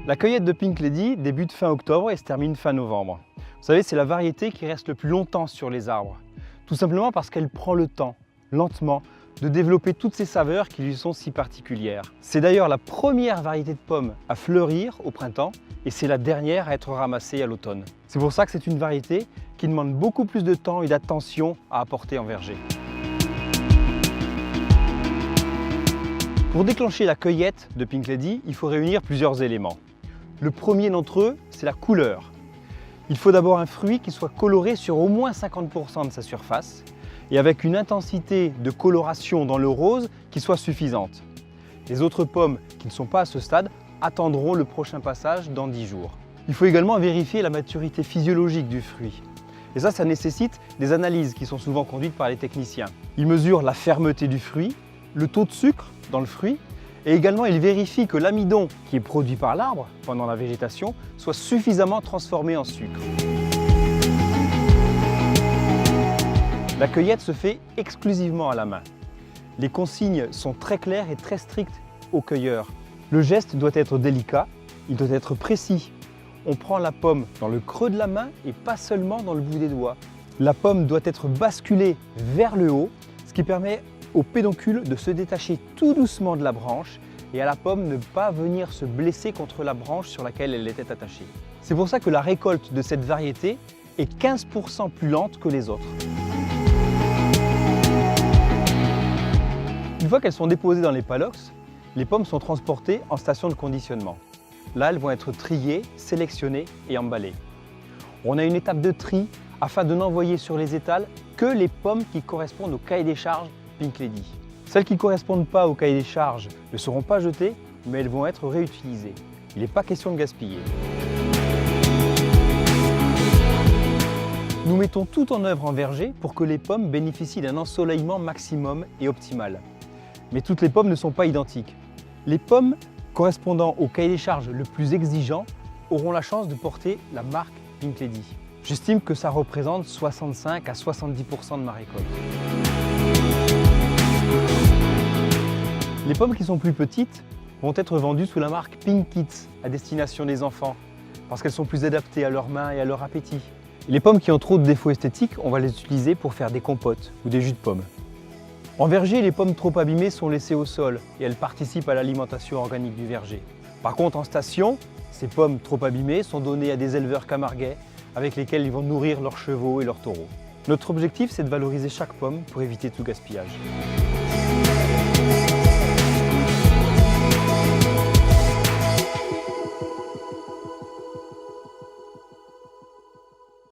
La cueillette de Pink Lady débute fin octobre et se termine fin novembre. Vous savez, c'est la variété qui reste le plus longtemps sur les arbres. Tout simplement parce qu'elle prend le temps, lentement, de développer toutes ces saveurs qui lui sont si particulières. C'est d'ailleurs la première variété de pommes à fleurir au printemps et c'est la dernière à être ramassée à l'automne. C'est pour ça que c'est une variété qui demande beaucoup plus de temps et d'attention à apporter en verger. Pour déclencher la cueillette de Pink Lady, il faut réunir plusieurs éléments. Le premier d'entre eux, c'est la couleur. Il faut d'abord un fruit qui soit coloré sur au moins 50% de sa surface et avec une intensité de coloration dans le rose qui soit suffisante. Les autres pommes qui ne sont pas à ce stade attendront le prochain passage dans 10 jours. Il faut également vérifier la maturité physiologique du fruit. Et ça nécessite des analyses qui sont souvent conduites par les techniciens. Ils mesurent la fermeté du fruit, le taux de sucre dans le fruit et également ils vérifient que l'amidon qui est produit par l'arbre pendant la végétation soit suffisamment transformé en sucre. La cueillette se fait exclusivement à la main. Les consignes sont très claires et très strictes aux cueilleurs. Le geste doit être délicat, il doit être précis. On prend la pomme dans le creux de la main et pas seulement dans le bout des doigts. La pomme doit être basculée vers le haut, ce qui permet au pédoncule de se détacher tout doucement de la branche et à la pomme ne pas venir se blesser contre la branche sur laquelle elle était attachée. C'est pour ça que la récolte de cette variété est 15% plus lente que les autres. Une fois qu'elles sont déposées dans les paddocks, les pommes sont transportées en station de conditionnement. Là, elles vont être triées, sélectionnées et emballées. On a une étape de tri afin de n'envoyer sur les étals que les pommes qui correspondent au cahier des charges Pink Lady. Celles qui ne correspondent pas au cahier des charges ne seront pas jetées, mais elles vont être réutilisées. Il n'est pas question de gaspiller. Nous mettons tout en œuvre en verger pour que les pommes bénéficient d'un ensoleillement maximum et optimal. Mais toutes les pommes ne sont pas identiques. Les pommes correspondant au cahier des charges le plus exigeant auront la chance de porter la marque Pink Lady. J'estime que ça représente 65 à 70% de ma récolte. Les pommes qui sont plus petites vont être vendues sous la marque Pink Kids à destination des enfants parce qu'elles sont plus adaptées à leurs mains et à leur appétit. Et les pommes qui ont trop de défauts esthétiques, on va les utiliser pour faire des compotes ou des jus de pommes. En verger, les pommes trop abîmées sont laissées au sol et elles participent à l'alimentation organique du verger. Par contre, en station, ces pommes trop abîmées sont données à des éleveurs camarguais avec lesquels ils vont nourrir leurs chevaux et leurs taureaux. Notre objectif, c'est de valoriser chaque pomme pour éviter tout gaspillage.